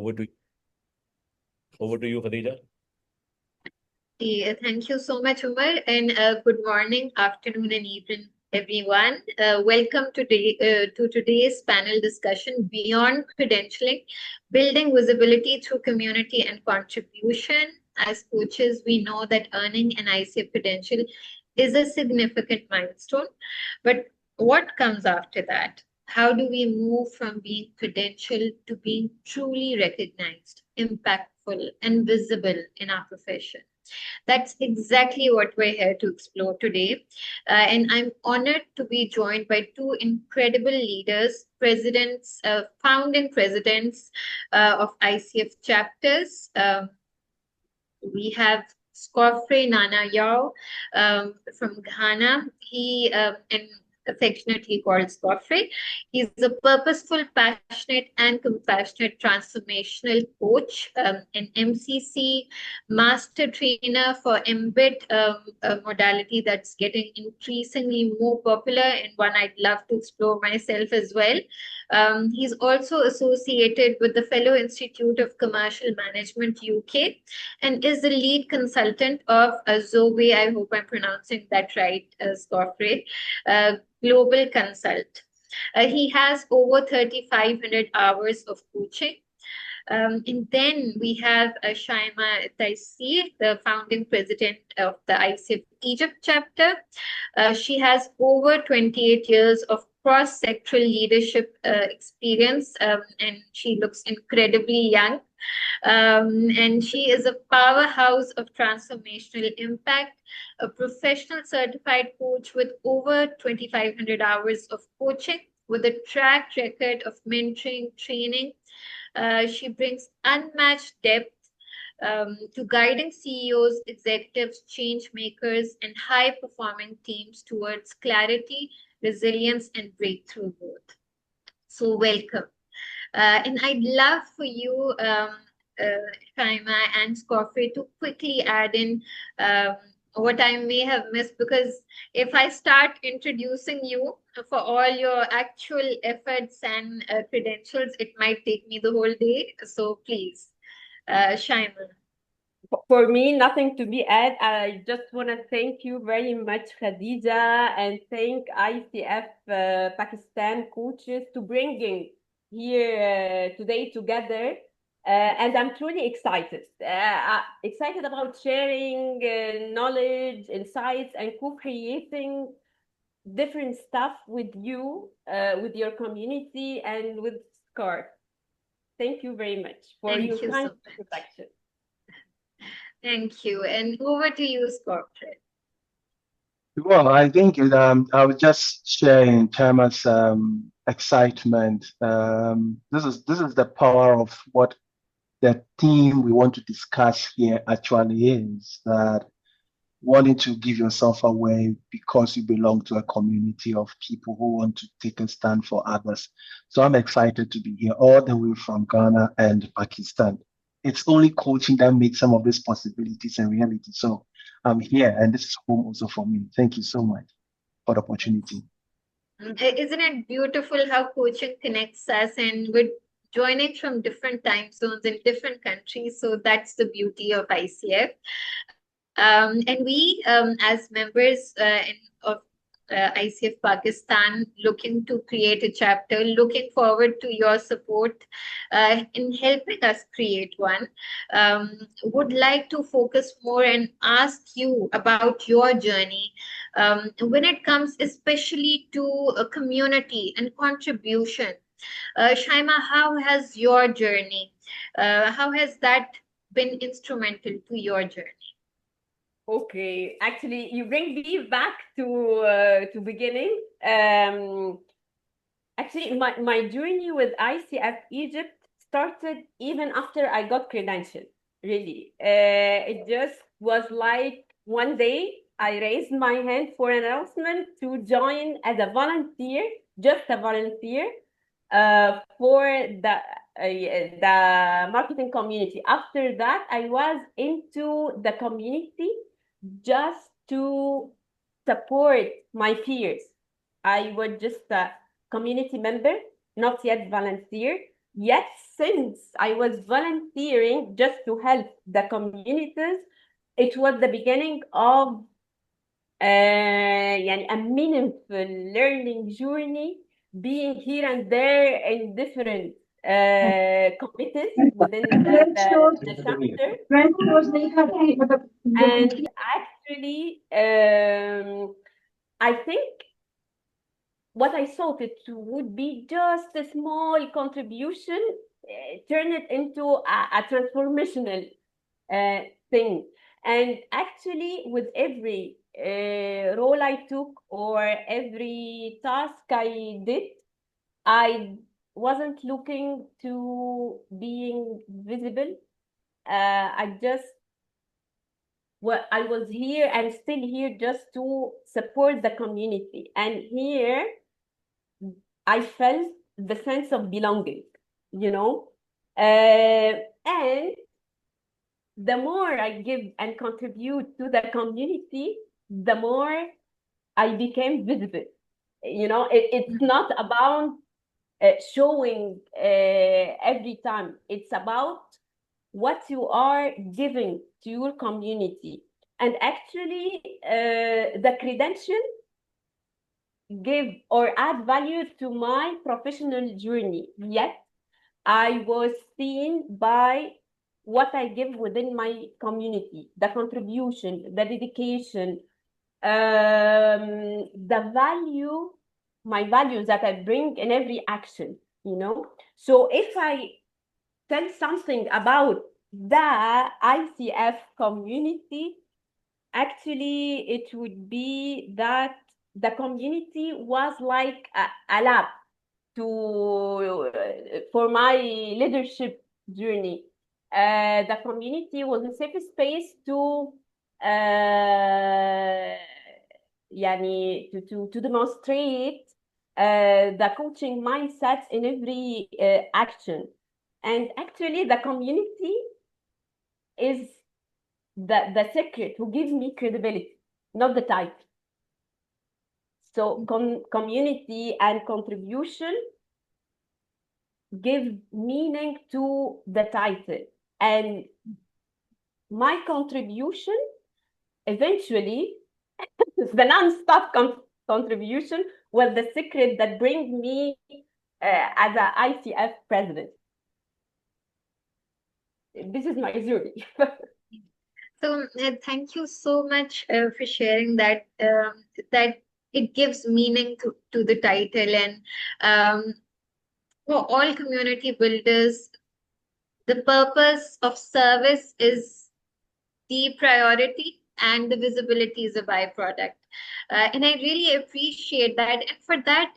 Over to you, Khadija. Yeah, thank you so much, Umar, and good morning, afternoon, and evening, everyone. Welcome to today's panel discussion, Beyond Credentialing, Building Visibility Through Community and Contribution. As coaches, we know that earning an ICF credential is a significant milestone, but what comes after that? How do we move from being credentialed to being truly recognized, impactful, and visible in our profession? That's exactly what we're here to explore today. And I'm honored to be joined by two incredible leaders, founding presidents of ICF chapters. We have Scofray Nana Yao from Ghana. And affectionately called Scofray. He's a purposeful, passionate, and compassionate transformational coach, an MCC master trainer for embed a modality that's getting increasingly more popular and one I'd love to explore myself as well. He's also associated with the Fellow Institute of Commercial Management UK and is the lead consultant of Zoe. I hope I'm pronouncing that right, Scofray. Global Consult. He has over 3,500 hours of coaching. And then we have Chaïma Tayssir, the founding president of the ICF Egypt chapter. She has over 28 years of cross-sectoral leadership experience, and she looks incredibly young. And she is a powerhouse of transformational impact, a professional certified coach with over 2,500 hours of coaching, with a track record of mentoring, training. She brings unmatched depth to guiding CEOs, executives, change makers, and high-performing teams towards clarity, resilience, and breakthrough growth. So welcome. And I'd love for you, Chaïma and Scofray, to quickly add in what I may have missed, because if I start introducing you for all your actual efforts and credentials, it might take me the whole day. So please, Chaïma. For me, nothing to be added. I just want to thank you very much, Khadija, and thank ICF Pakistan coaches to bringing here today together. And I'm truly excited. Excited about sharing knowledge, insights, and co-creating different stuff with you, with your community, and with SCAR. Thank you very much for your kind introduction. Thank you. And over to you, Scofray. Well, I think I would just share in Chaïma's excitement. This is the power of what the theme we want to discuss here actually is, that wanting to give yourself away because you belong to a community of people who want to take a stand for others. So I'm excited to be here all the way from Ghana and Pakistan. It's only coaching that makes some of these possibilities a reality. So I'm here, and this is home also for me. Thank you so much for the opportunity. Isn't it beautiful how coaching connects us, and we're joining from different time zones in different countries? So that's the beauty of ICF. And we, as members of ICF Pakistan, looking to create a chapter, looking forward to your support in helping us create one, would like to focus more and ask you about your journey when it comes especially to a community and contribution. Chaïma, how has your journey, how has that been instrumental to your journey? Okay, actually, you bring me back to beginning. Actually, my journey with ICF Egypt started even after I got credentialed. Really, it just was like one day I raised my hand for an announcement to join as a volunteer, just a volunteer, for the marketing community. After that, I was into the community just to support my peers. I was just a community member, not yet volunteer, Yet, since I was volunteering just to help the communities, it was the beginning of يعني a meaningful learning journey, being here and there in different committees within the chapter. And actually, I think what I thought it would be just a small contribution, turn it into a transformational thing. And actually, with every role I took or every task I did, I wasn't looking to being visible. I was here and still here just to support the community. And here, I felt the sense of belonging, you know. And the more I give and contribute to the community, the more I became visible. You know, it's not about showing every time. It's about what you are giving to your community. And actually, the credential give or add value to my professional journey. Yet, I was seen by what I give within my community, the contribution, the dedication, the value, my values that I bring in every action, you know. So if I tell something about the ICF community, actually it would be that the community was like a lab to for my leadership journey. The community was a safe space to to demonstrate the coaching mindset in every action. And actually, the community is the secret who gives me credibility, not the title. So community and contribution give meaning to the title. And my contribution, eventually, the non-stop contribution was the secret that brings me as an ICF president. This is my journey. So thank you so much for sharing that. That it gives meaning to the title, and for all community builders, the purpose of service is the priority and the visibility is a byproduct. And I really appreciate that. And for that,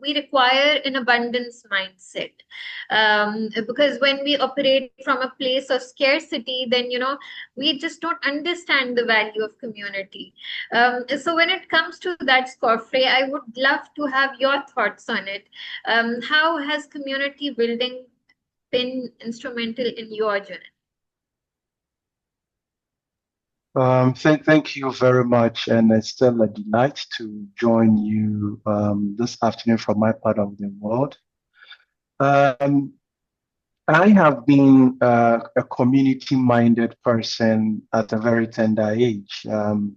we require an abundance mindset. Because when we operate from a place of scarcity, then, we just don't understand the value of community. So when it comes to that, Scofray, I would love to have your thoughts on it. How has community building been instrumental in your journey? Thank you very much, and it's still a delight to join you this afternoon from my part of the world. I have been a community-minded person at a very tender age,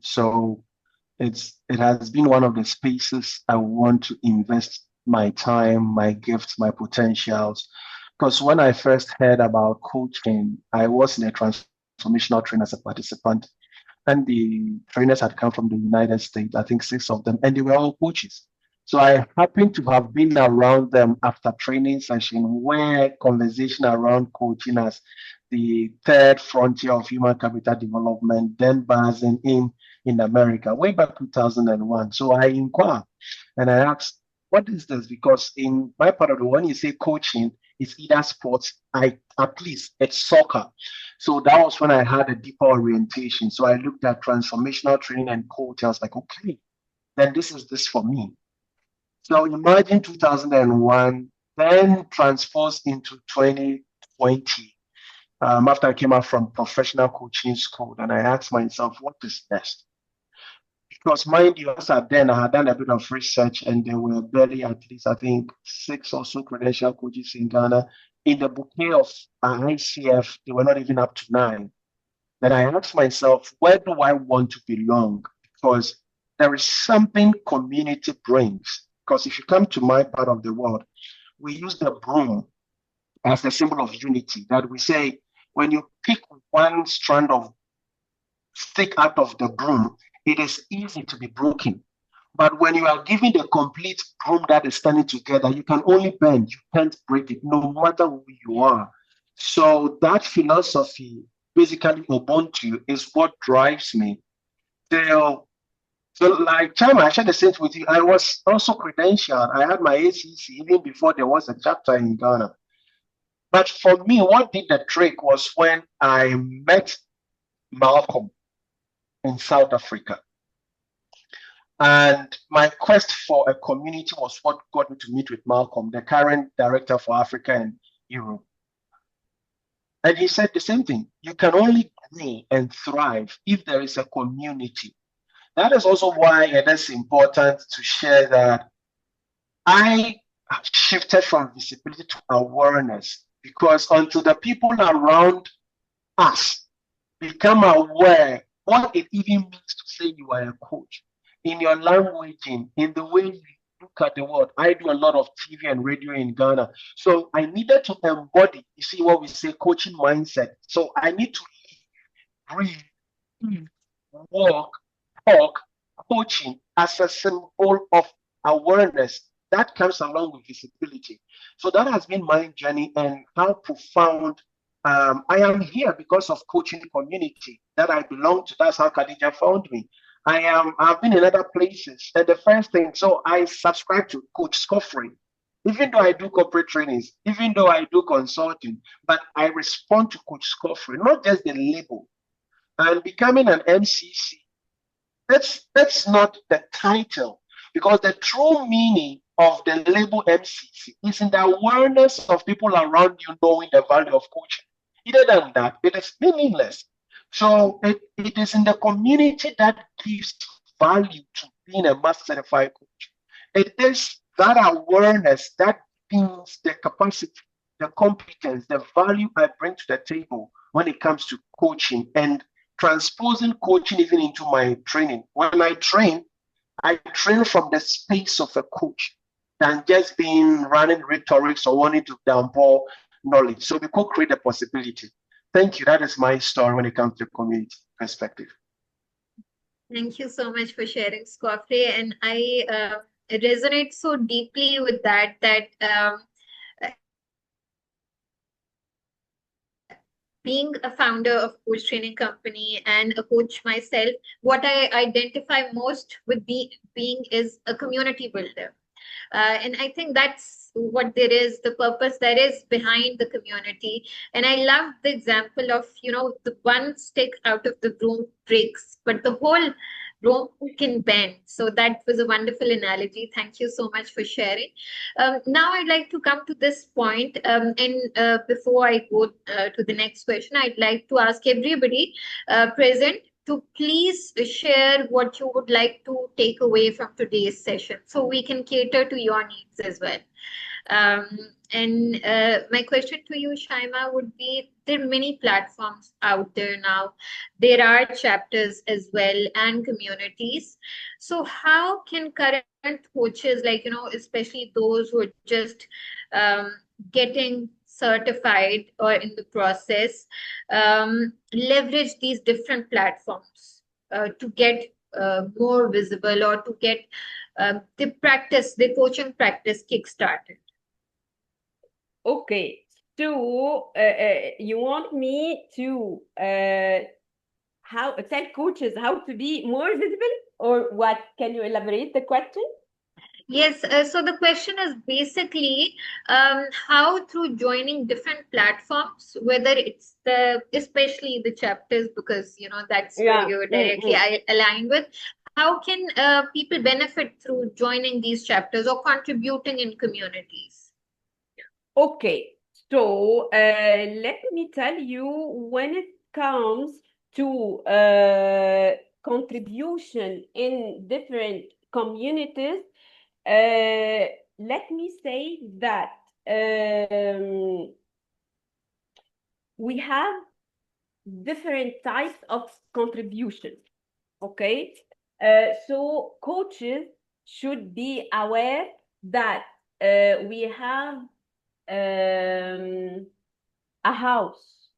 so it has been one of the spaces I want to invest my time, my gifts, my potentials. Because when I first heard about coaching, I was in a transformational training as a participant. And the trainers had come from the United States, I think 6 of them, and they were all coaches. So I happened to have been around them after training session where conversation around coaching as the third frontier of human capital development, then buzzing in America, way back 2001. So I inquired and I asked, what is this? Because in my part of the world, when you say coaching, it's either sports, at least it's soccer. So that was when I had a deeper orientation. So I looked at transformational training and coaching. I was like, okay, then this is this for me. So imagine 2001, then transposed into 2020. After I came out from professional coaching school, and I asked myself, what is next? Because mind you, as at then, I had done a bit of research, and there were barely at least, I think, 6 or so credential coaches in Ghana, in the bouquet of ICF, they were not even up to 9. Then I asked myself, where do I want to belong? Because there is something community brings. Because if you come to my part of the world, we use the broom as the symbol of unity. That we say, when you pick one strand of stick out of the broom, it is easy to be broken. But when you are given the complete broom that is standing together, you can only bend, you can't break it, no matter who you are. So that philosophy, basically Ubuntu, is what drives me. So like Chaïma, I shared the same with you. I was also credentialed. I had my ACC even before there was a chapter in Ghana. But for me, what did the trick was when I met Malcolm in South Africa. And my quest for a community was what got me to meet with Malcolm, the current director for Africa and Europe. And he said the same thing. You can only grow and thrive if there is a community. That is also why it is important to share that I shifted from visibility to awareness, because until the people around us become aware what it even means to say you are a coach, in your language, in the way you look at the world. I do a lot of TV and radio in Ghana. So I needed to embody, you see what we say, coaching mindset. So I need to live, breathe, walk, talk, coaching as a symbol of awareness that comes along with visibility. So that has been my journey, and how profound. I am here because of coaching community that I belong to. That's how Khadija found me. I've been in other places. And the first thing, so I subscribe to Coach Scofray. Even though I do corporate trainings, even though I do consulting, but I respond to Coach Scofray, not just the label. And becoming an MCC, that's not the title, because the true meaning of the label MCC is in the awareness of people around you knowing the value of coaching. Other than that, it is meaningless. So it is in the community that gives value to being a master certified coach. It is that awareness that brings the capacity, the competence, the value I bring to the table when it comes to coaching, and transposing coaching even into my training. When I train from the space of a coach than just being running rhetorics or wanting to downpour knowledge. So we co-create a possibility. Thank you. That is my story when it comes to community perspective. Thank you so much for sharing, Scofray. And I resonate so deeply with that being a founder of coach training company and a coach myself, what I identify most with being is a community builder. And I think that's what there is, the purpose that is behind the community. And I love the example of, the one stick out of the broom breaks, but the whole broom can bend. So that was a wonderful analogy. Thank you so much for sharing. Now I'd like to come to this point. And before I go to the next question, I'd like to ask everybody present to please share what you would like to take away from today's session, so we can cater to your needs as well. And my question to you, Chaïma, would be, there are many platforms out there now. There are chapters as well and communities. So how can current coaches, especially those who are just getting certified or in the process, leverage these different platforms to get more visible, or to get the coaching practice kick-started? Okay, so you want me to tell coaches how to be more visible, or what? Can you elaborate the question? Yes, so the question is basically how, through joining different platforms, whether it's especially the chapters, because that's where you're directly aligned with, how can people benefit through joining these chapters or contributing in communities? Okay, so let me tell you, when it comes to contribution in different communities, let me say that we have different types of contribution. Okay, so coaches should be aware that we have a house.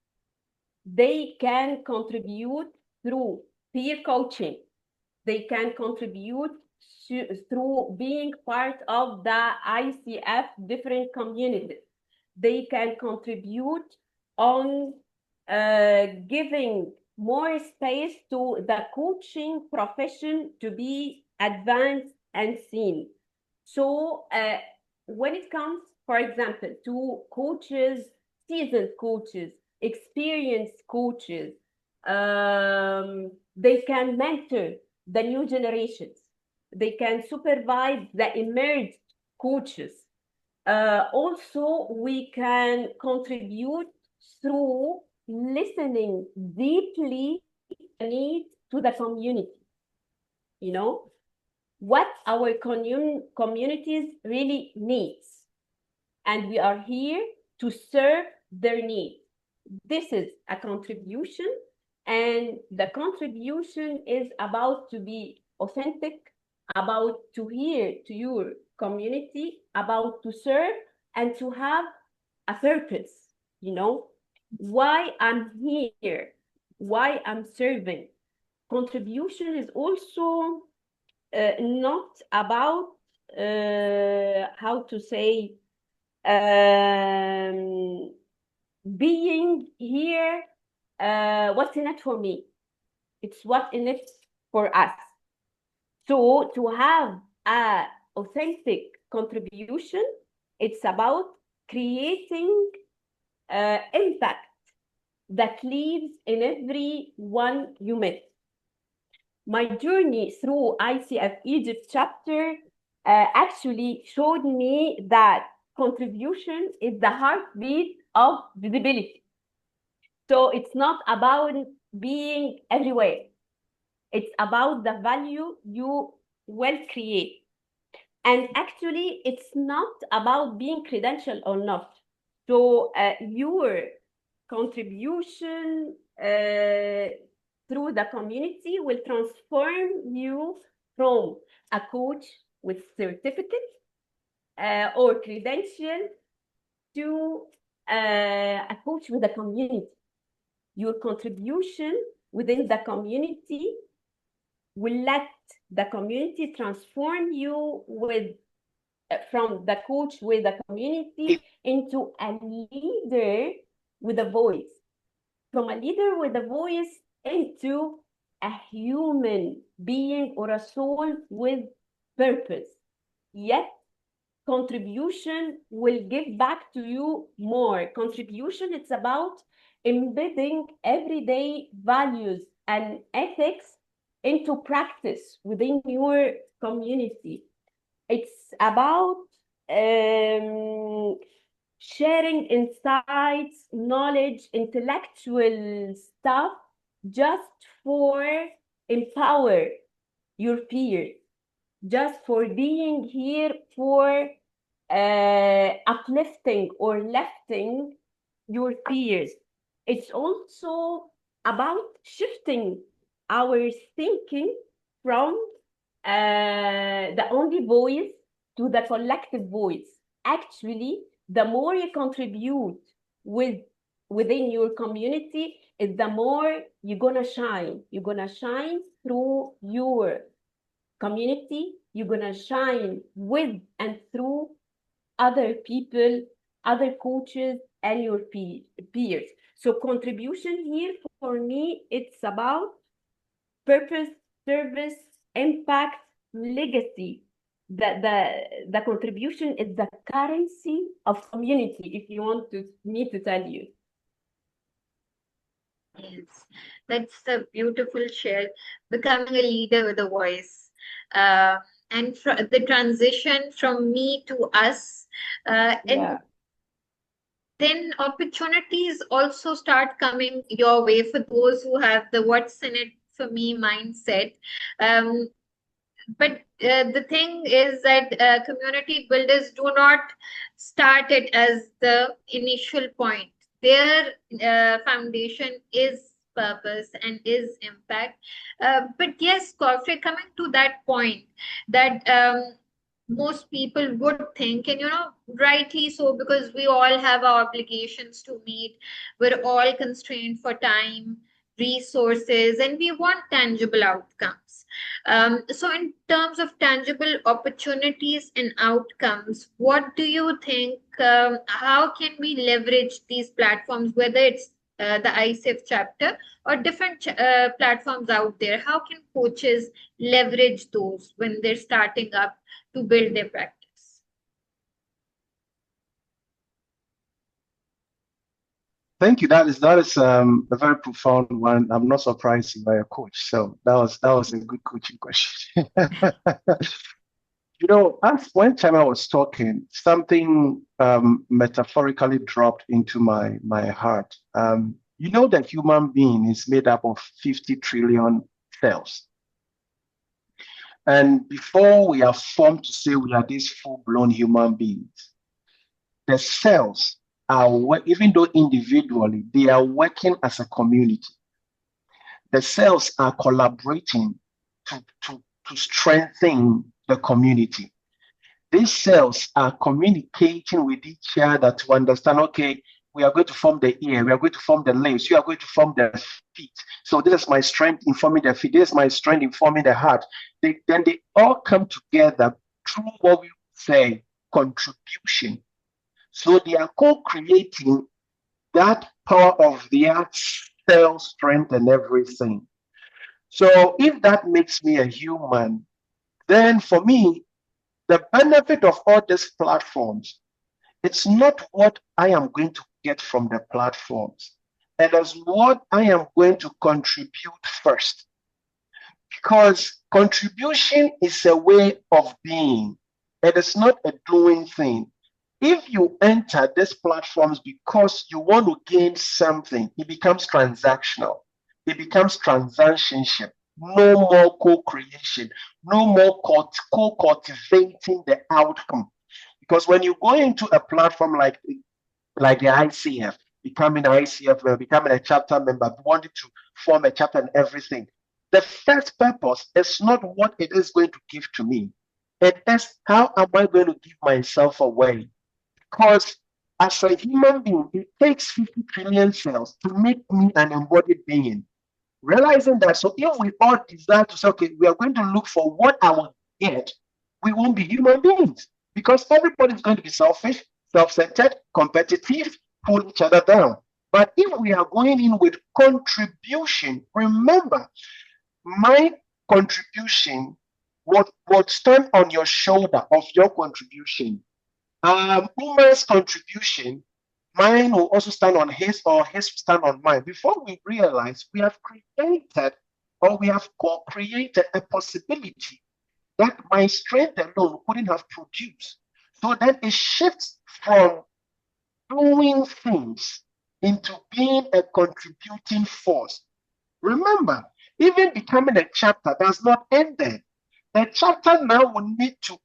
They can contribute through peer coaching. They can contribute through being part of the ICF different communities. They can contribute on giving more space to the coaching profession to be advanced and seen. So when it comes, for example, to coaches, seasoned coaches, experienced coaches, they can mentor the new generations. They can supervise the emerged coaches. Also, we can contribute through listening deeply the need to the community. You know, what our communities really needs. And we are here to serve their needs. This is a contribution, and the contribution is about to be authentic, about to hear to your community, about to serve and to have a purpose, you know, why I'm here, why I'm serving. Contribution is also not about how to say being here, what's in it for me? It's what in it for us. So to have an authentic contribution, it's about creating impact that lives in everyone you met. My journey through ICF Egypt chapter actually showed me that contribution is the heartbeat of visibility. So it's not about being everywhere. It's about the value you will create. And actually, it's not about being credentialed or not. So your contribution through the community will transform you from a coach with certificate or credential to a coach with a community. Your contribution within the community will let the community transform you with from the coach with the community into a leader with a voice. From a leader with a voice into a human being or a soul with purpose. Yet contribution will give back to you more. Contribution, it's about embedding everyday values and ethics into practice within your community. It's about sharing insights, knowledge, intellectual stuff just for empower your peers, just for being here for uplifting or lifting your peers. It's also about shifting our thinking from the only voice to the collective voice. Actually, the more you contribute within your community, is the more you're gonna shine. You're gonna shine through your community. You're gonna shine with and through other people, other coaches, and your peers. So contribution here for me, it's about purpose, service, impact, legacy. The contribution is the currency of community, if you want me to tell you. Yes, that's a beautiful share. Becoming a leader with a voice. And the transition from me to us. And then opportunities also start coming your way for those who have the what's in it for me mindset. But the thing is that community builders do not start it as the initial point. their foundation is purpose and is impact. But yes, Scofray, coming to that point that most people would think, and rightly so, because we all have our obligations to meet. We're all constrained for time, resources, and we want tangible outcomes. So in terms of tangible opportunities and outcomes, what do you think, how can we leverage these platforms, whether it's the ICF chapter or different platforms out there? How can coaches leverage those when they're starting up to build their practice? Thank you. That is a very profound one. I'm not surprised you are a coach. So that was a good coaching question. As when Chaïma was talking, something metaphorically dropped into my heart. That human being is made up of 50 trillion cells. And before we are formed to say we are these full-blown human beings, the cells are, even though individually, they are working as a community. The cells are collaborating to strengthen the community. These cells are communicating with each other to understand, okay, we are going to form the ear, we are going to form the limbs, you are going to form the feet. So this is my strength informing the feet, this is my strength informing the heart. Then they all come together through what we say contribution. So they are co-creating that power of their cell strength and everything. So if that makes me a human, then for me, the benefit of all these platforms, it's not what I am going to get from the platforms. It is what I am going to contribute first. Because contribution is a way of being. It is not a doing thing. If you enter these platforms because you want to gain something, it becomes transactional. It becomes transactionship. No more co-creation. No more co-cultivating the outcome. Because when you go into a platform like the ICF, becoming an ICF, becoming a chapter member, wanting to form a chapter and everything, the first purpose is not what it is going to give to me. It is how am I going to give myself away? Because as a human being, it takes 50 trillion cells to make me an embodied being. Realizing that, so if we all desire to say, okay, we are going to look for what I will get, we won't be human beings. Because everybody is going to be selfish, self-centered, competitive, pull each other down. But if we are going in with contribution, remember, my contribution would stand on your shoulder of your contribution. Uma's contribution, mine will also stand on his, or his will stand on mine. Before we realize, we have created, or we have co-created a possibility that my strength alone couldn't have produced. So then it shifts from doing things into being a contributing force. Remember, even becoming a chapter does not end there. The chapter now will need to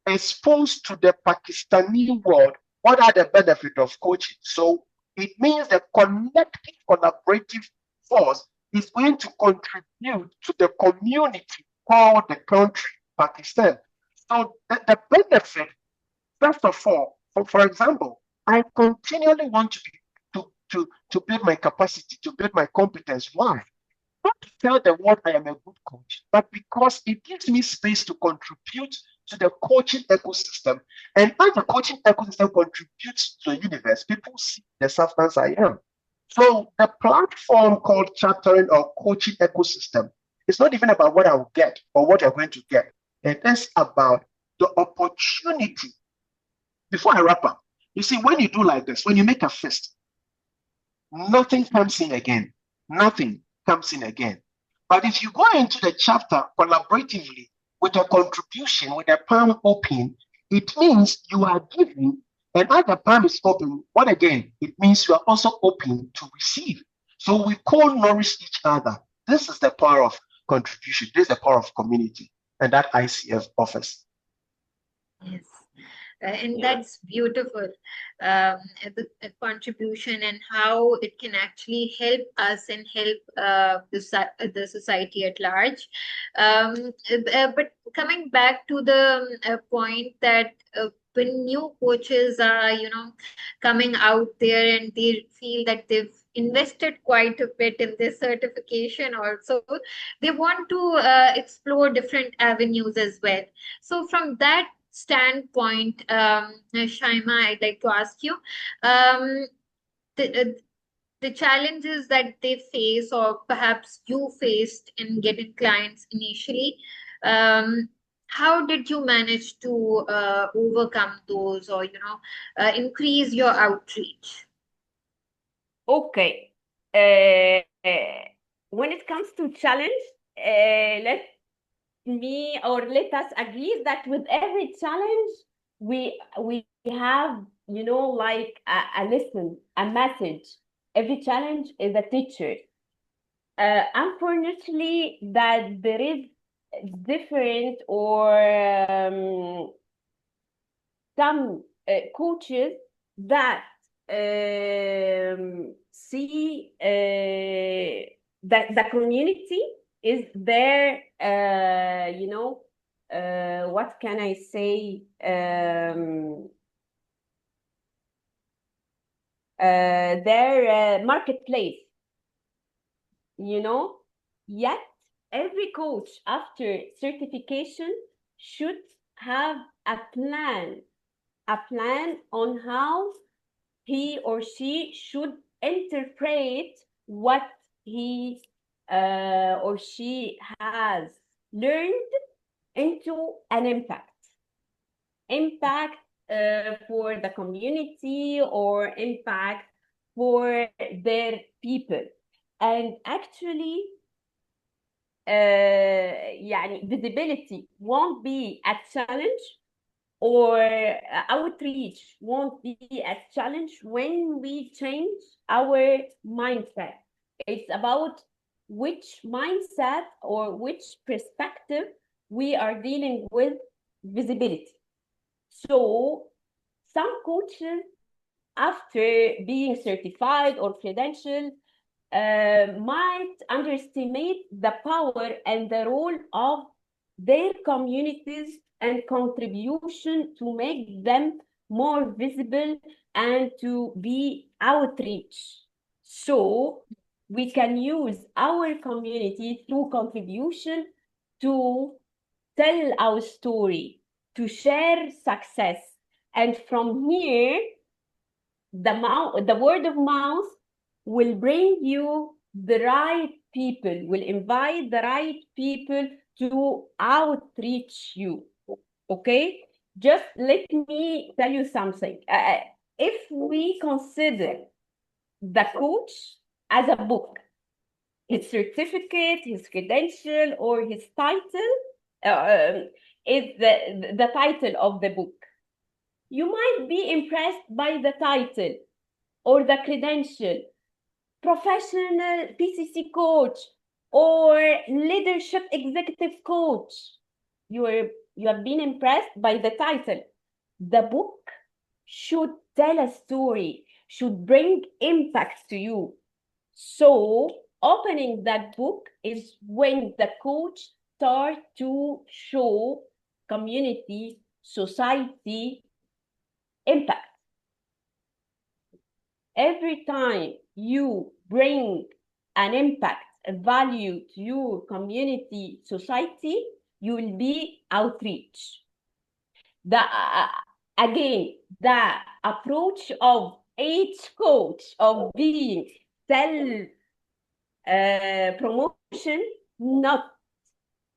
expose to the Pakistani world what are the benefits of coaching. So it means the collective collaborative force is going to contribute to the community called the country, Pakistan. So the benefit, first of all, for example, I continually want to build my capacity, to build my competence. Why? Not to tell the world I am a good coach, but because it gives me space to contribute to the coaching ecosystem. And as the coaching ecosystem contributes to the universe, people see the substance I am. So the platform called Chattering or Coaching Ecosystem is not even about what I will get or what you're going to get. It is about the opportunity. Before I wrap up, you see, when you do like this, when you make a fist, nothing comes in again. Nothing comes in again. But if you go into the chapter collaboratively with a contribution, with a palm open, it means you are giving, and as the palm is open, what again? It means you are also open to receive. So we co-nourish each other. This is the power of contribution. This is the power of community, and that ICF offers. Yes. And Yeah. that's beautiful, the contribution and how it can actually help us and help the society at large. But coming back to the point that when new coaches are, coming out there and they feel that they've invested quite a bit in this certification also, they want to explore different avenues as well. So from that standpoint, Chaïma, I'd like to ask you, the, the challenges that they face, or perhaps you faced in getting clients initially, how did you manage to overcome those, or increase your outreach? Okay. When it comes to challenge, let us agree that with every challenge, we have, like a lesson, a message. Every challenge is a teacher. Unfortunately, that there is different or some coaches that see that the community is there, what can I say? Their marketplace, yet every coach after certification should have a plan on how he or she should interpret what he or she has learned into an impact for the community or impact for their people. And actually, visibility won't be a challenge, or outreach won't be a challenge when we change our mindset. It's about which mindset or which perspective we are dealing with visibility. So some coaches, after being certified or credentialed, might underestimate the power and the role of their communities and contribution to make them more visible and to be outreach. So we can use our community through contribution to tell our story, to share success. And from here, the word of mouth will bring you the right people, will invite the right people to outreach you. Okay? Just let me tell you something. If we consider the coach as a book, his certificate, his credential, or his title is the title of the book. You might be impressed by the title or the credential, professional PCC coach or leadership executive coach. You have been impressed by the title. The book should tell a story, should bring impact to you. So opening that book is when the coach starts to show community, society impact. Every time you bring an impact, a value to your community, society, you will be outreach. Again, the approach of each coach of being self promotion, not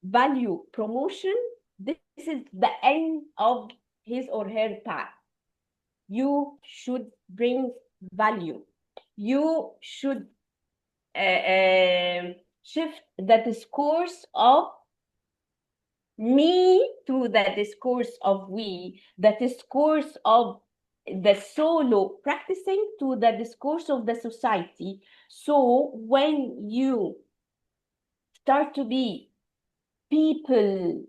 value promotion, this is the end of his or her path. You should bring value. You should shift the discourse of me to the discourse of we, the discourse of the solo practicing to the discourse of the society. So when you start to be people,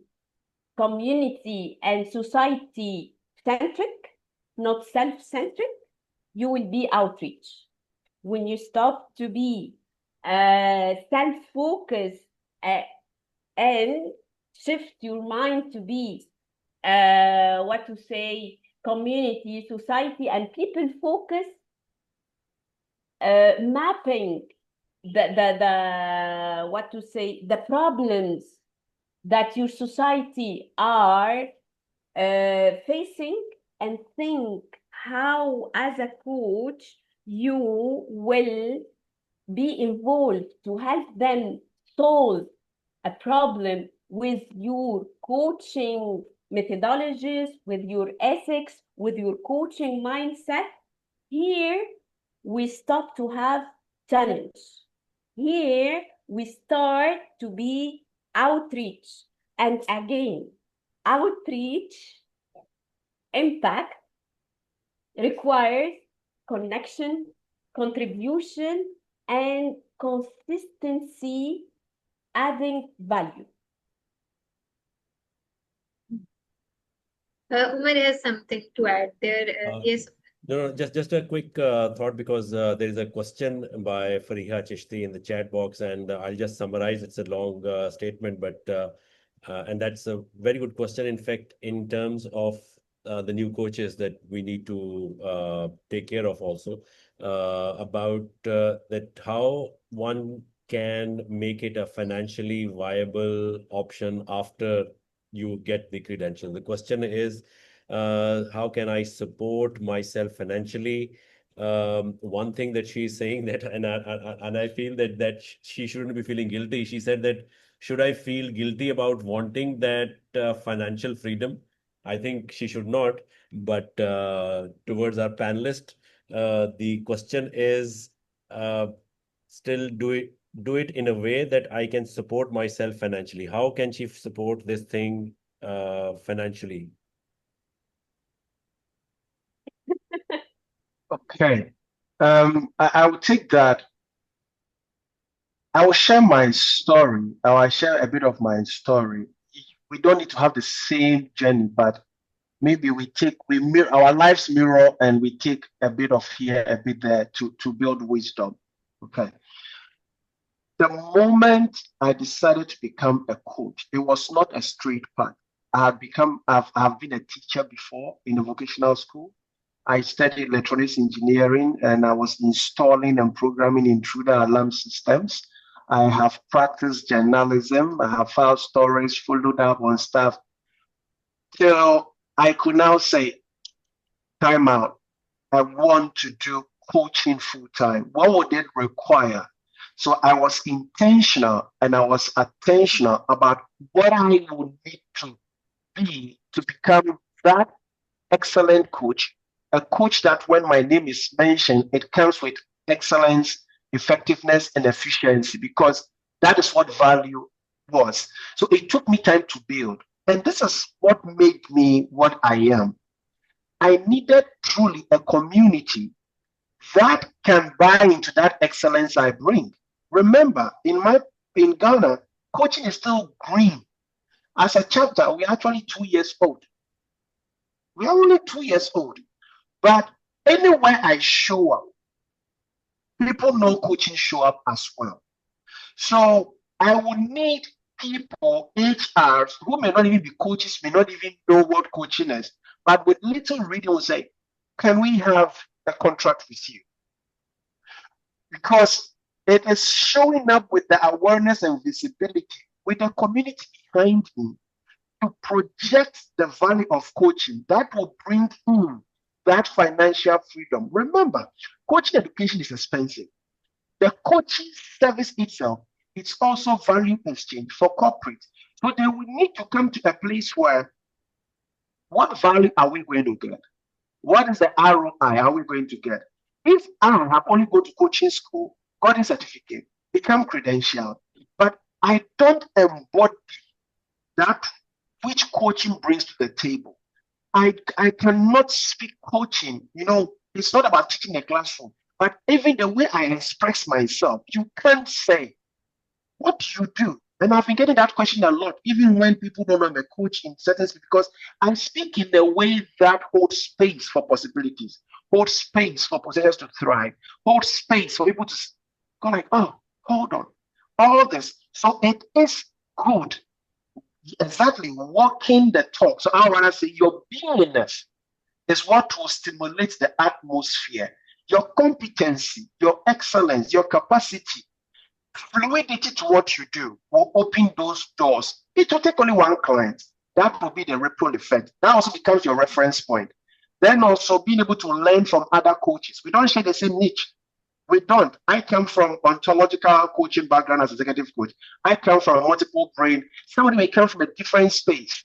community, and society self-centric, not self-centric, you will be outreach. When you stop to be self-focused and shift your mind to be community, society, and people focus, mapping the problems that your society are facing, and think how, as a coach, you will be involved to help them solve a problem with your coaching methodologies, with your ethics, with your coaching mindset. Here, we stop to have challenge. Here, we start to be outreach. And again, outreach impact requires connection, contribution, and consistency, adding value. Umar has something to add there. Yes. No, just a quick thought, because there is a question by Fariha Chishti in the chat box, and I'll just summarize. It's a long statement, but and that's a very good question. In fact, in terms of the new coaches that we need to take care of also, about that how one can make it a financially viable option after you get the credential. The question is, how can I support myself financially? One thing that she's saying that, and I feel that she shouldn't be feeling guilty. She said that, should I feel guilty about wanting that financial freedom? I think she should not. But towards our panelist, the question is, still do it in a way that I can support myself financially. How can she support this thing financially? Okay. I will take that. I will share my story. I will share a bit of my story. We don't need to have the same journey, but maybe we mirror our lives mirror, and we take a bit of here, a bit there to build wisdom. Okay. The moment I decided to become a coach, it was not a straight path. I've been a teacher before in a vocational school. I studied electronics engineering, and I was installing and programming intruder alarm systems. I have practiced journalism. I have filed stories, followed up on stuff. So I could now say, time out. I want to do coaching full time. What would it require? So I was intentional, and I was attentional about what I would need to be to become that excellent coach, a coach that when my name is mentioned, it comes with excellence, effectiveness, and efficiency, because that is what value was. So it took me time to build. And this is what made me what I am. I needed truly a community that can buy into that excellence I bring. Remember, in Ghana, coaching is still green. As a chapter, we're actually 2 years old. We are only 2 years old. But anywhere I show up, people know coaching show up as well. So I would need people, HRs, who may not even be coaches, may not even know what coaching is, but with little reading will say, can we have a contract with you? Because it is showing up with the awareness and visibility, with the community behind me, to project the value of coaching that will bring in that financial freedom. Remember, coaching education is expensive. The coaching service itself, it's also value exchange for corporate. So they will need to come to a place where, what value are we going to get? What is the ROI are we going to get? If I have only gone to coaching school, got a certificate, become credentialed, but I don't embody that which coaching brings to the table, I cannot speak coaching. It's not about teaching a classroom, but even the way I express myself, you can't say, what do you do? And I've been getting that question a lot, even when people don't know I'm a coach in certain spaces, because I speak in a way that holds space for possibilities, holds space for potentials to thrive, holds space for people to go like, oh, hold on, all this. So it is good, exactly, walking the talk. So I want to say your beingness is what will stimulate the atmosphere. Your competency, your excellence, your capacity, fluidity to what you do will open those doors. It will take only one client. That will be the ripple effect. That also becomes your reference point. Then also being able to learn from other coaches. We don't share the same niche. We don't. I come from ontological coaching background as executive coach. I come from a multiple brain. Somebody may come from a different space.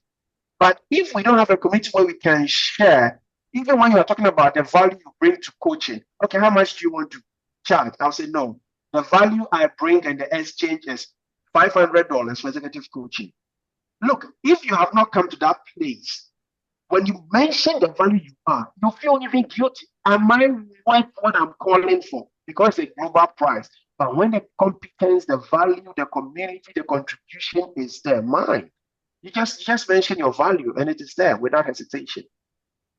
But if we don't have a community where we can share, even when you are talking about the value you bring to coaching, okay, how much do you want to charge? I'll say no. The value I bring and the exchange is $500 for executive coaching. Look, if you have not come to that place, when you mention the value you are, you feel even guilty. Am I worth what I'm calling for? Because it's a global price. But when the competence, the value, the community, the contribution is there, mine. You just mention your value and it is there without hesitation.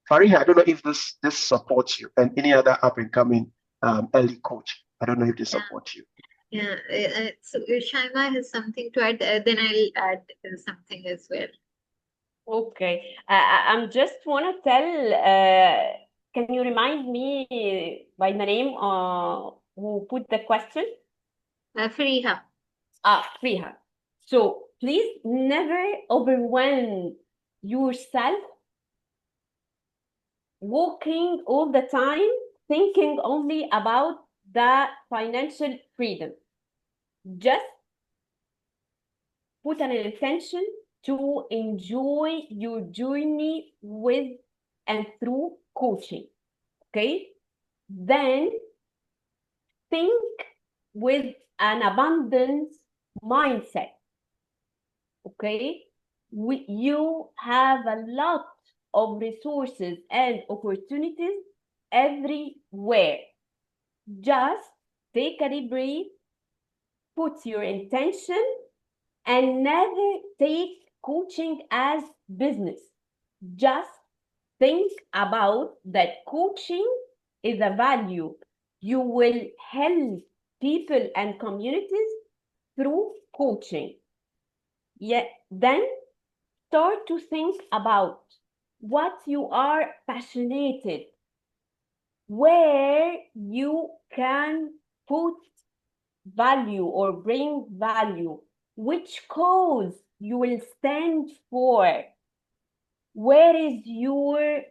Fariha, I don't know if this supports you and any other up and coming early coach. I don't know if they support you. Yeah, so Chaïma has something to add, then I'll add something as well. Okay, I'm just want to tell, can you remind me by the name who put the question? Fariha. Fariha. So please never overwhelm yourself walking all the time, thinking only about the financial freedom. Just put an intention to enjoy your journey with and through coaching, okay? Then think with an abundance mindset, okay? You have a lot of resources and opportunities everywhere. Just take a deep breath, put your intention, and never take coaching as business. Just think about that coaching is a value. You will help people and communities through coaching. Yeah, then start to think about what you are passionate, where you can put value or bring value, which cause you will stand for, where is your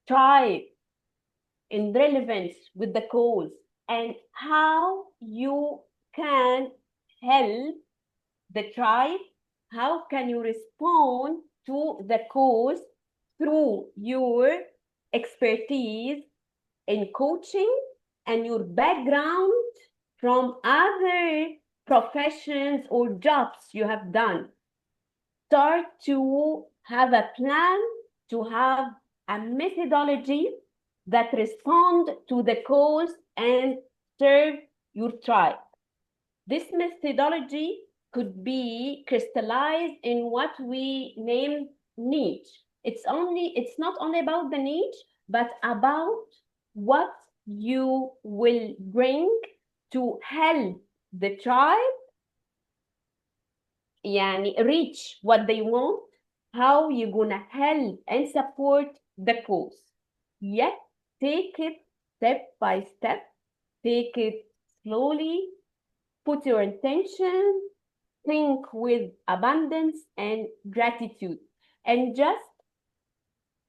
tribe in relevance with the cause, and how you can help the tribe, how can you respond to the cause through your expertise in coaching and your background from other professions or jobs you have done. Start to have a plan, to have a methodology that respond to the cause and serve your tribe. This methodology could be crystallized in what we name niche. It's not only about the niche, but about what you will bring to help the tribe reach what they want, how you're gonna help and support the cause. Yet take it step by step, take it slowly, put your intention, think with abundance and gratitude, and just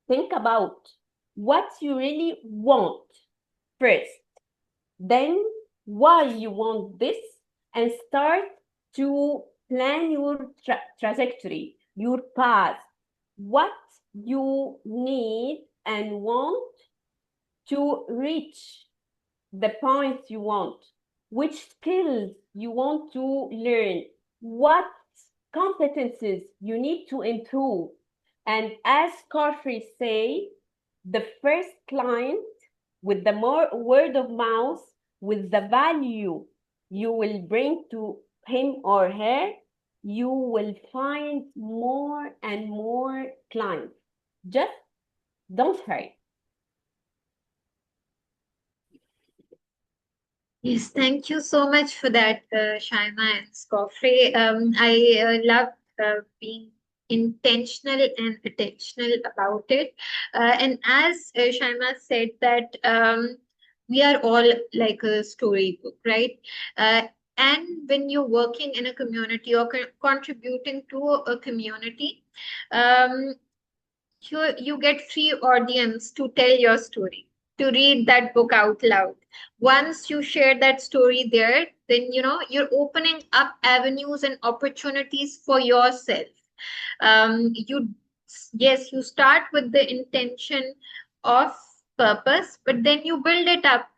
think about what you really want first, then why you want this, and start to plan your trajectory, your path, what you need and want to reach the point you want, which skills you want to learn, what competencies you need to improve. And as Scofray say, the first client with the more word of mouth, with the value you will bring to him or her, you will find more and more clients. Just don't hurry. Yes, thank you so much for that, Chaïma and Scofray. I love being intentional and attentional about it. And as Chaïma said that we are all like a storybook, right? And when you're working in a community or contributing to a community, um, you get free audience to tell your story, to read that book out loud. Once you share that story there, then you're opening up avenues and opportunities for yourself. You Yes, you start with the intention of purpose, but then you build it up,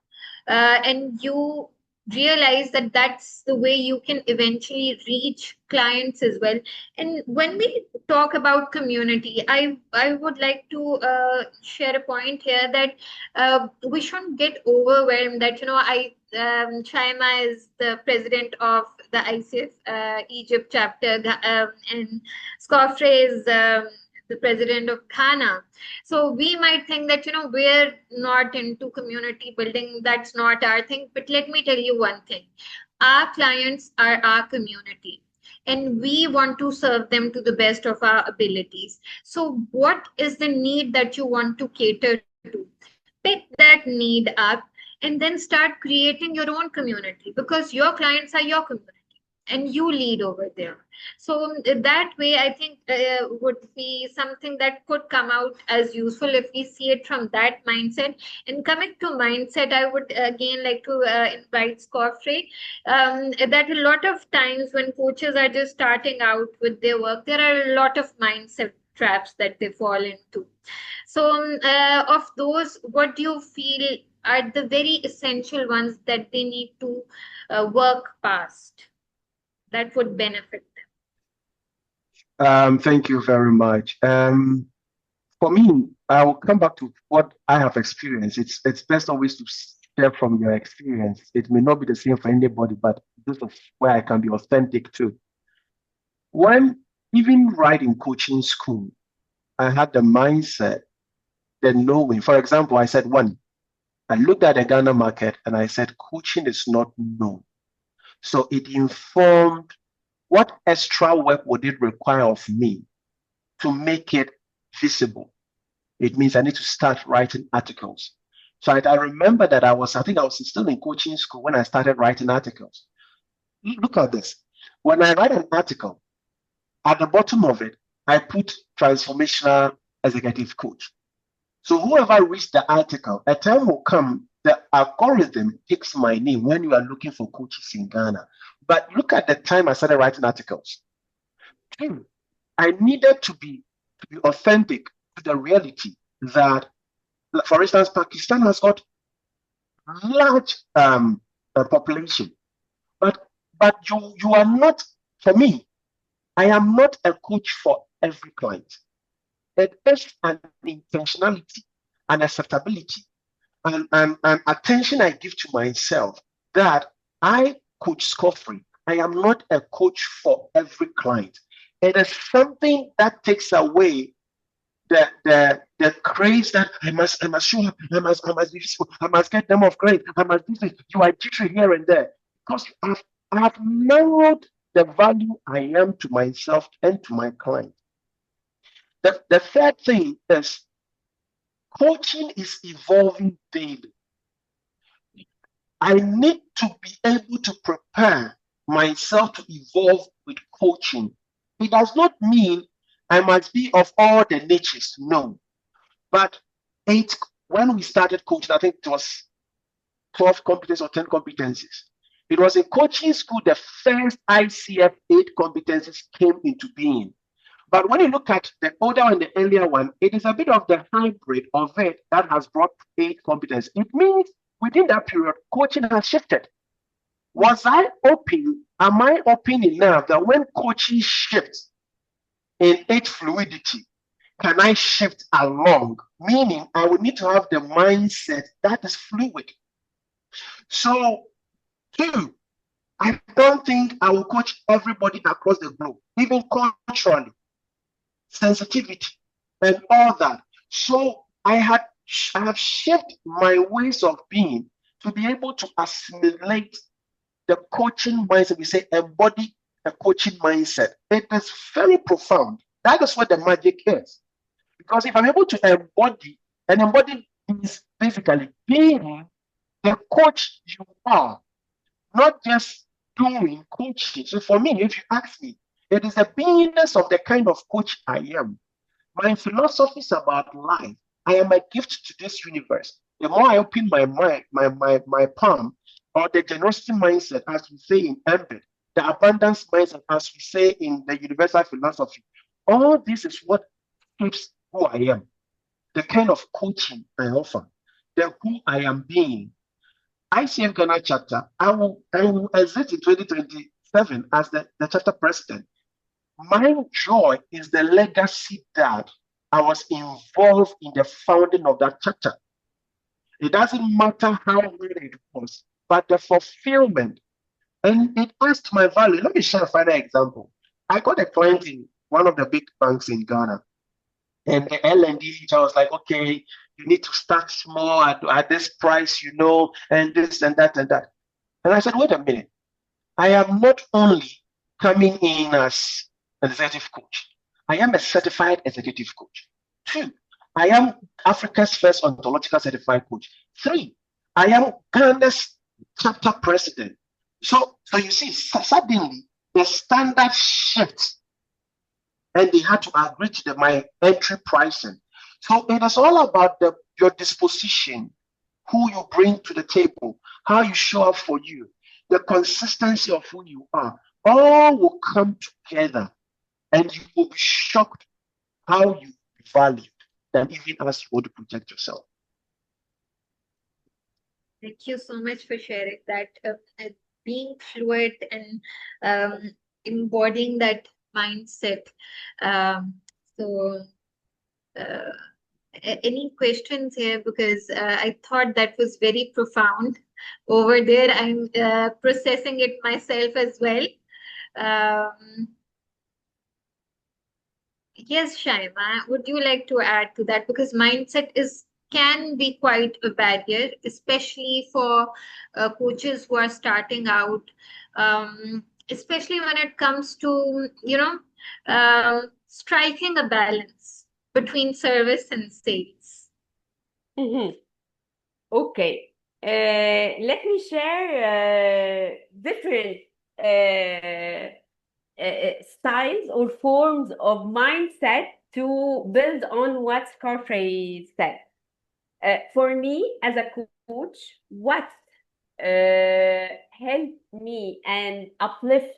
and you realize that that's the way you can eventually reach clients as well. And when we talk about community, I would like to share a point here that we shouldn't get overwhelmed that Chaïma is the president of the ICF Egypt chapter, and Scofray is the president of Ghana. So we might think that, we're not into community building. That's not our thing. But let me tell you one thing. Our clients are our community, and we want to serve them to the best of our abilities. So what is the need that you want to cater to? Pick that need up and then start creating your own community, because your clients are your community and you lead over there. So that way, I think would be something that could come out as useful if we see it from that mindset. And coming to mindset, I would again like to invite Scofray, that a lot of times when coaches are just starting out with their work, there are a lot of mindset traps that they fall into. So of those, what do you feel are the very essential ones that they need to work past that would benefit them? Thank you very much. For me, I will come back to what I have experienced. It's best always to share from your experience. It may not be the same for anybody, but this is where I can be authentic too. When even right in coaching school, I had the mindset, the knowing. For example, I said I looked at the Ghana market and I said, coaching is not known. So it informed what extra work would it require of me to make it visible. It means I need to start writing articles. So I remember that I think I was still in coaching school when I started writing articles. Look at this. When I write an article, at the bottom of it, I put transformational executive coach. So whoever reads the article, a time will come, the algorithm picks my name when you are looking for coaches in Ghana. But look at the time I started writing articles. I needed to be authentic to the reality that, for instance, Pakistan has got large population, but you are not, for me, I am not a coach for every client. It is an intentionality and acceptability and attention I give to myself that I, Coach Scofray, I am not a coach for every client. It is something that takes away the craze that I must show up, I must be visible, I must get them off grade, I must do this, you are different here and there. Because I have narrowed the value I am to myself and to my client. The third thing is coaching is evolving daily. I need to be able to prepare myself to evolve with coaching. It does not mean I must be of all the niches, no. But when we started coaching, I think it was 12 competencies or 10 competencies. It was in coaching school, the first ICF 8 competencies came into being. But when you look at the older and the earlier one, it is a bit of the hybrid of it that has brought 8 competencies. It means within that period, coaching has shifted. Was I open? Am I open enough that when coaching shifts in its fluidity, can I shift along? Meaning, I would need to have the mindset that is fluid. So, 2, I don't think I will coach everybody across the globe, even culturally, sensitivity, and all that. So I have shaped my ways of being to be able to assimilate the coaching mindset. We say embody a coaching mindset. It is very profound. That is what the magic is. Because if I'm able to embody, and embody is basically being the coach you are, not just doing coaching. So for me, if you ask me, it is the beingness of the kind of coach I am. My philosophy is about life. I am a gift to this universe. The more I open my mind, my palm, or the generosity mindset, as we say in Embed, the abundance mindset, as we say in the universal philosophy, all this is what shapes who I am, the kind of coaching I offer, the who I am being. ICF Ghana chapter, I will exit in 2027 as the chapter president. My joy is the legacy that I was involved in the founding of that chapter. It doesn't matter how hard it was, but the fulfillment, and it adds to my value. Let me share a final example. I got a client in one of the big banks in Ghana, and the L&D, I was like, okay, you need to start small at this price, and this and that and that. And I said, wait a minute. I am not only coming in as an executive coach, I am a certified executive coach. 2, I am Africa's first ontological certified coach. 3, I am Ghana's chapter president. So you see, suddenly the standard shifts, and they had to agree to my entry pricing. So it is all about your disposition, who you bring to the table, how you show up for you, the consistency of who you are. All will come together, and you will be shocked how you be valued than even as you want to project yourself. Thank you so much for sharing that. Being fluid and embodying that mindset. Any questions here? Because I thought that was very profound. Over there, I'm processing it myself as well. Yes, Chaïma, would you like to add to that? Because mindset can be quite a barrier, especially for coaches who are starting out, especially when it comes to, striking a balance between service and sales. Okay. Let me share different styles or forms of mindset to build on what Scofray said. For me, as a coach, what helped me and uplift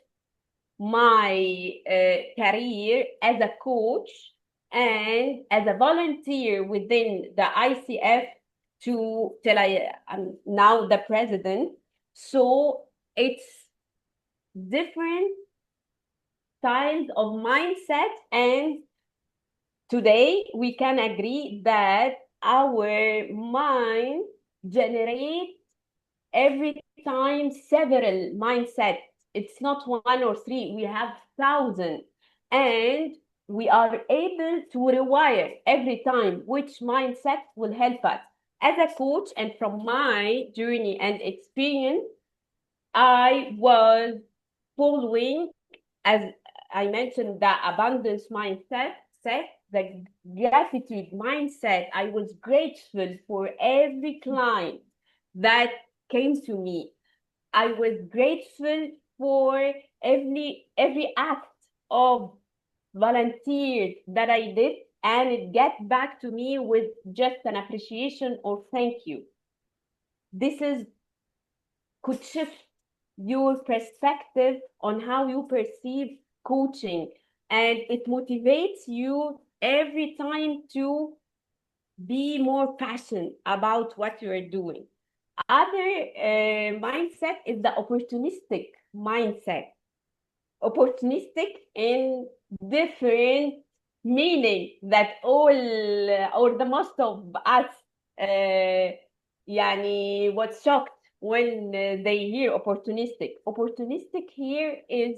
my career as a coach and as a volunteer within the ICF till I'm now the president. So it's different styles of mindset, and today we can agree that our mind generates every time several mindsets. It's not 1 or 3, we have thousands, and we are able to rewire every time which mindset will help us. As a coach, and from my journey and experience, I was following, as I mentioned, the abundance mindset, the gratitude mindset. I was grateful for every client that came to me. I was grateful for every act of volunteer that I did, and it get back to me with just an appreciation or thank you. This could shift your perspective on how you perceive coaching, and it motivates you every time to be more passionate about what you are doing. Other mindset is the opportunistic mindset. Opportunistic in different meaning that all or the most of us was shocked when they hear opportunistic. Opportunistic here is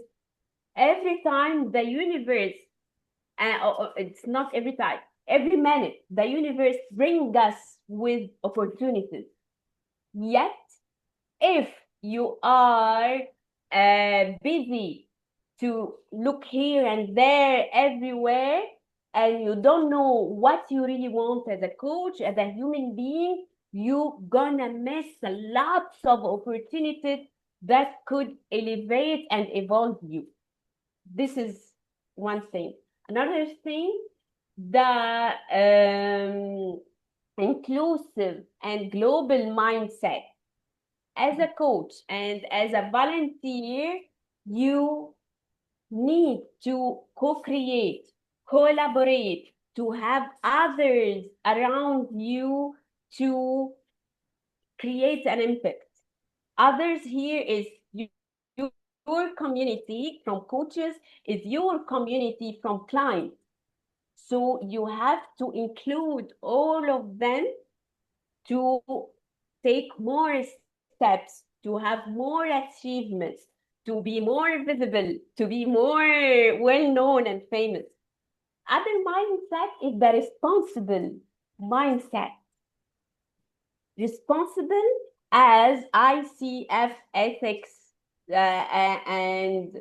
every time the universe, it's not every time, every minute, the universe brings us with opportunities. Yet, if you are busy to look here and there, everywhere, and you don't know what you really want as a coach, as a human being, you're gonna miss lots of opportunities that could elevate and evolve you. This is one thing. Another thing, the inclusive and global mindset. As a coach and as a volunteer, you need to co-create, collaborate, to have others around you to create an impact. Others here is your community from coaches, is your community from clients. So you have to include all of them to take more steps, to have more achievements, to be more visible, to be more well-known and famous. Other mindset is the responsible mindset. Responsible as ICF ethics and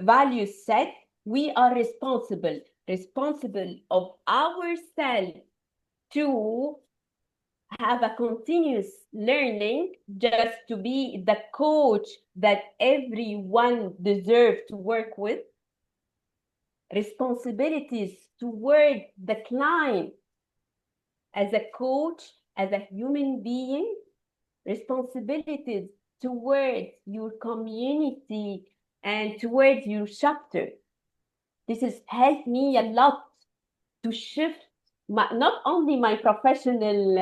values set, we are responsible of ourselves to have a continuous learning, just to be the coach that everyone deserves to work with. Responsibilities toward the client as a coach, as a human being. Responsibilities towards your community and towards your chapter. This has helped me a lot to shift not only my professional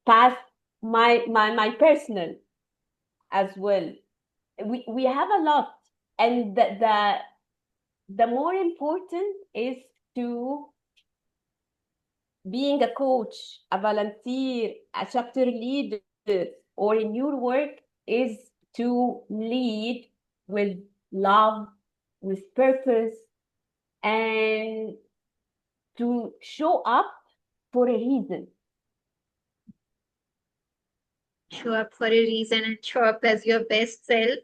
path, my personal as well. We have a lot, and the more important is to being a coach, a volunteer, a chapter leader, or in your work is to lead with love, with purpose, and to show up for a reason. Show up for a reason and show up as your best self.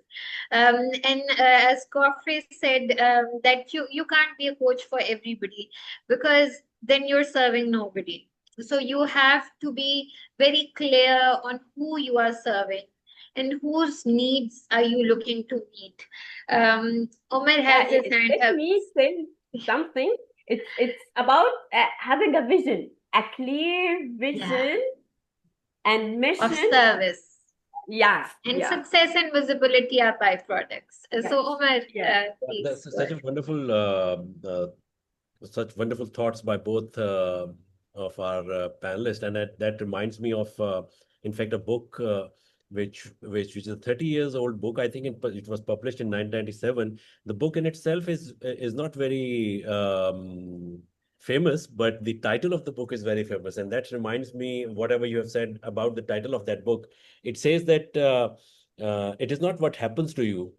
And as Scofray said, that you can't be a coach for everybody, because then you're serving nobody. So you have to be very clear on who you are serving and whose needs are you looking to meet. Omar has his hand up. Let me say something. It's about having a vision, a clear vision and mission of service. And yeah. Success and visibility are byproducts. So Omar, please. That's such a wonderful such wonderful thoughts by both of our panelists, and that reminds me of in fact a book which is a 30 years old book. I think it was published in 1997. The book in itself is not very famous, but the title of the book is very famous, and that reminds me, whatever you have said about the title of that book, it says that it is not what happens to you,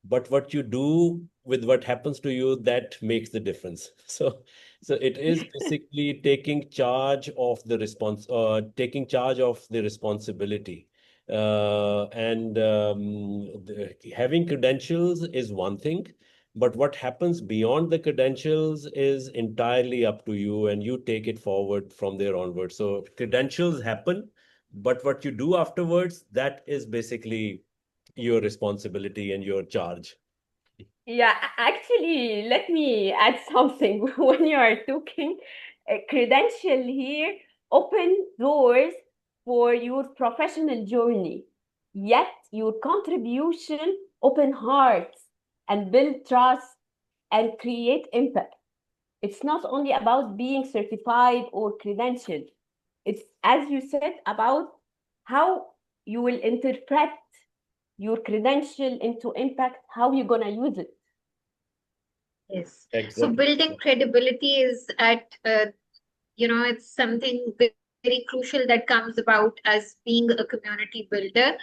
but what you do with what happens to you that makes the difference. So it is basically taking charge of the responsibility. Having credentials is one thing, but what happens beyond the credentials is entirely up to you, and you take it forward from there onward. So credentials happen, but what you do afterwards, that is basically your responsibility and your charge. Yeah, actually, let me add something. When you are talking, credential here open doors for your professional journey, yet your contribution open hearts and build trust and create impact. It's not only about being certified or credentialed. It's, as you said, about how you will interpret your credential into impact, how you're gonna use it. Yes. Exactly. So building credibility is at, it's something very crucial that comes about as being a community builder.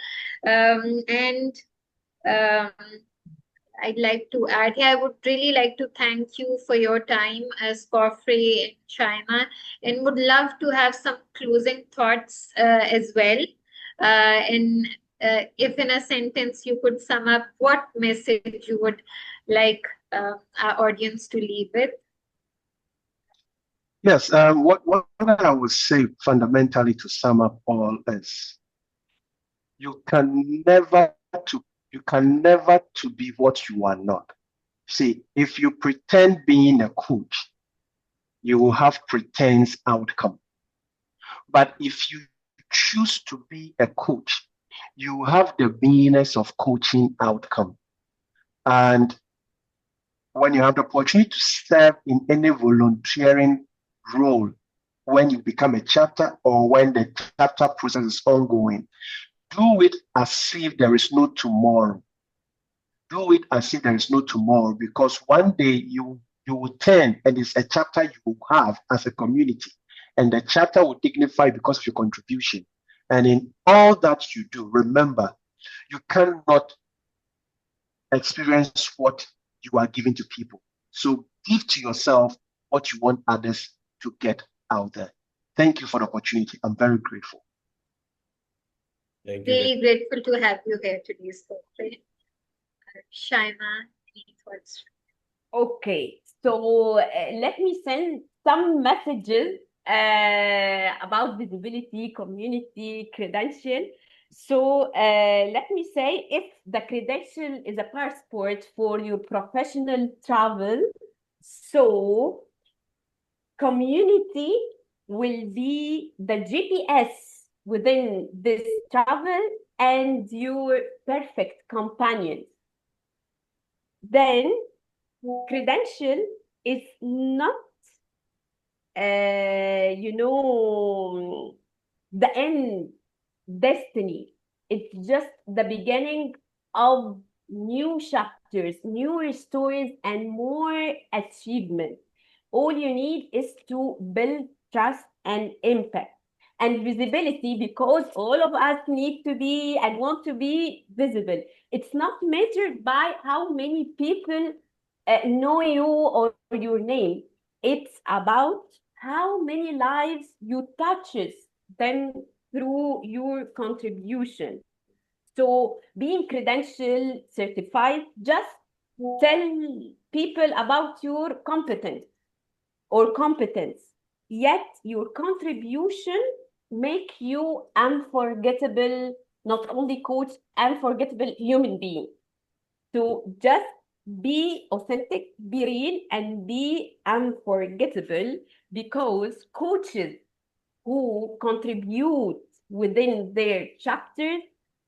I'd like to add here, I would really like to thank you for your time as Scofray and Chaïma, and would love to have some closing thoughts as well. If in a sentence you could sum up what message you would like our audience to leave with. Yes, what I would say fundamentally to sum up all is you can never to be what you are not. See, if you pretend being a coach, you will have pretense outcome. But if you choose to be a coach, you have the beingness of coaching outcome. And when you have the opportunity to serve in any volunteering role, when you become a chapter or when the chapter process is ongoing, do it as if there is no tomorrow. Do it as if there is no tomorrow, because one day you will turn and it's a chapter you will have as a community, and the chapter will dignify because of your contribution. And in all that you do, remember, you cannot experience what you are giving to people. So give to yourself what you want others to get out there. Thank you for the opportunity. I'm very grateful. Thank you. Really grateful to have you here today, Scofray. Chaïma, any thoughts? Okay, so let me send some messages about visibility, community, credential. So let me say, if the credential is a passport for your professional travel, so community will be the GPS within this travel and your perfect companion. Then credential is not, the end destiny. It's just the beginning of new chapters, newer stories, and more achievement. All you need is to build trust and impact and visibility, because all of us need to be and want to be visible. It's not measured by how many people know you or your name. It's about how many lives you touches them through your contribution. So being credential certified, just tell people about your competence or competence, yet your contribution make you unforgettable, not only coach, unforgettable human being. So just be authentic, be real, and be unforgettable, because coaches who contribute within their chapters,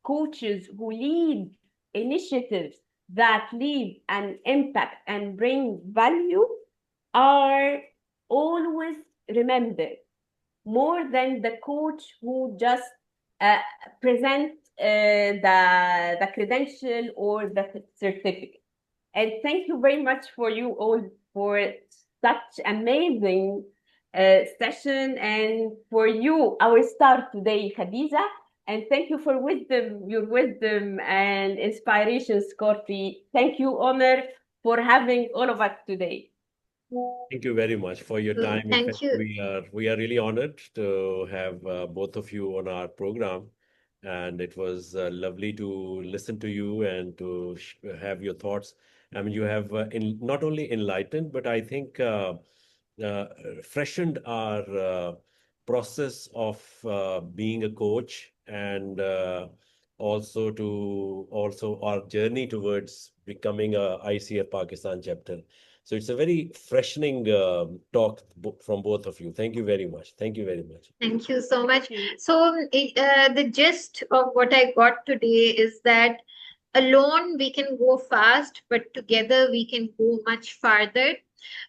coaches who lead initiatives that leave an impact and bring value, are always remembered more than the coach who just present the credential or the certificate. And thank you very much for you all for such amazing session, and for you, our star today, Khadija. And thank you for your wisdom and inspiration, Scofray. Thank you, Omer, for having all of us today. Thank you very much for your time. Thank In fact, you. we are really honored to have both of you on our program, and it was lovely to listen to you and to have your thoughts. I mean, you have not only enlightened, but I think freshened our process of being a coach, and also our journey towards becoming a ICF Pakistan chapter. So it's a very freshening talk from both of you. Thank you very much. Thank you very much. Thank you so much. So the gist of what I got today is that alone we can go fast, but together we can go much farther.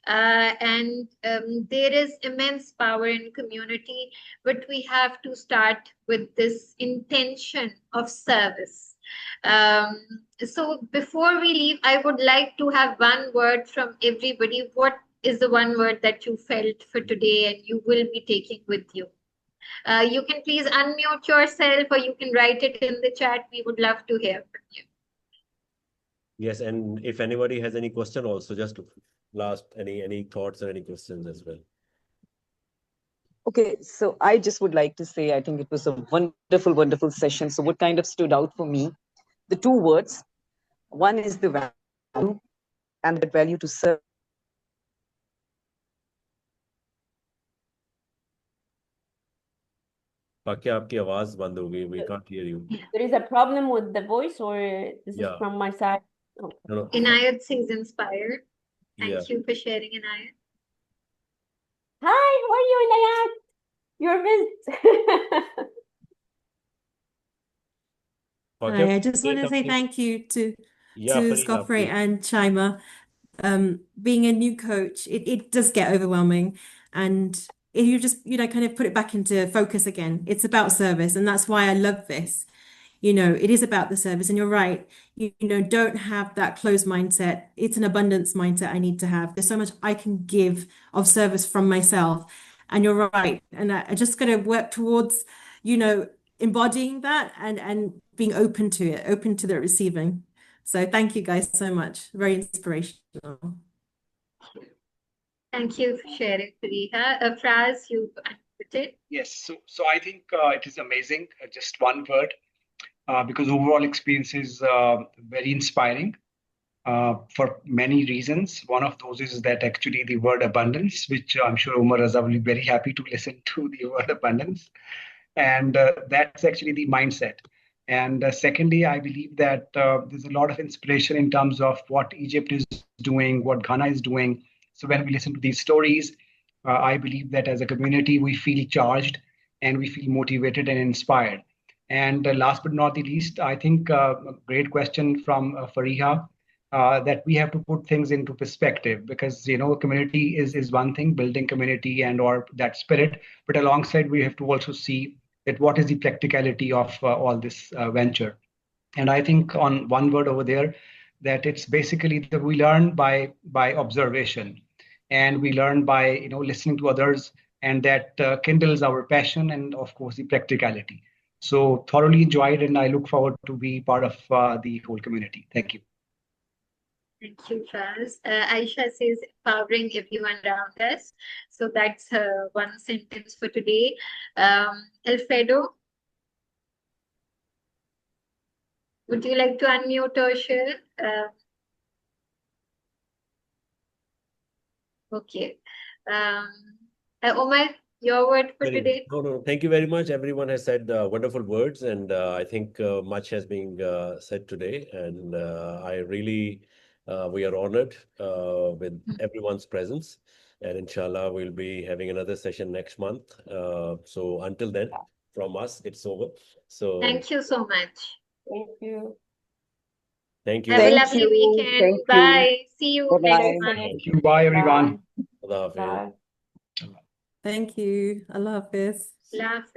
There is immense power in community, but we have to start with this intention of service. So before we leave, I would like to have one word from everybody. What is the one word that you felt for today and you will be taking with you? You can please unmute yourself or you can write it in the chat. We would love to hear from you. Yes, and if anybody has any question also, just last any thoughts or any questions as well. Okay, so I just would like to say I think it was a wonderful, wonderful session. So what kind of stood out for me? The two words. One is the value, and that value to serve. Pakya, आपकी आवाज बंद हो गई. We can't hear you. There is a problem with the voice, or this is from my side? Oh. No. Inayat says inspired. Thank Yeah. you for sharing, Inayat. Hi, how are you, Inayat? You're missed. Pakya, Hi, I just want to say something? thank you to Fariha, Scofray please. and Chaïma. Being a new coach, it does get overwhelming, and if you just kind of put it back into focus again, it's about service, and that's why I love this. It is about the service, and you're right. Don't have that closed mindset. It's an abundance mindset I need to have. There's so much I can give of service from myself, and you're right. And I just got to work towards, embodying that and being open to it, open to the receiving. So thank you guys so much. Very inspirational. Thank you for sharing, Fariha. Fraz, you unmuted. Yes, so I think it is amazing. Just one word, because overall experience is very inspiring for many reasons. One of those is that actually the word abundance, which I'm sure Umar Raza will be very happy to listen to the word abundance. And that's actually the mindset. And secondly, I believe that there's a lot of inspiration in terms of what Egypt is doing, what Ghana is doing. So when we listen to these stories, I believe that as a community, we feel charged and we feel motivated and inspired. And last but not the least, I think a great question from Fariha, that we have to put things into perspective, because community is one thing, building community and or that spirit, but alongside we have to also see that what is the practicality of all this venture. And I think on one word over there, that it's basically that we learn by observation, and we learn by listening to others, and that kindles our passion and of course the practicality. So thoroughly enjoyed, and I look forward to be part of the whole community. Thank you. Thank you, Faz. Aisha says empowering everyone around us. So that's one sentence for today. Alfredo, would you like to unmute or share? Okay. Omar, your word for today? No. Thank you very much. Everyone has said wonderful words, and I think much has been said today. And we are honored with everyone's presence. And inshallah, we'll be having another session next month. So until then, from us, it's over. So thank you so much. Thank you. Thank you. Have a lovely weekend. Bye. See you next month. Thank you. Bye, everyone. Bye. Thank you. Allah Hafiz. Allah Hafiz.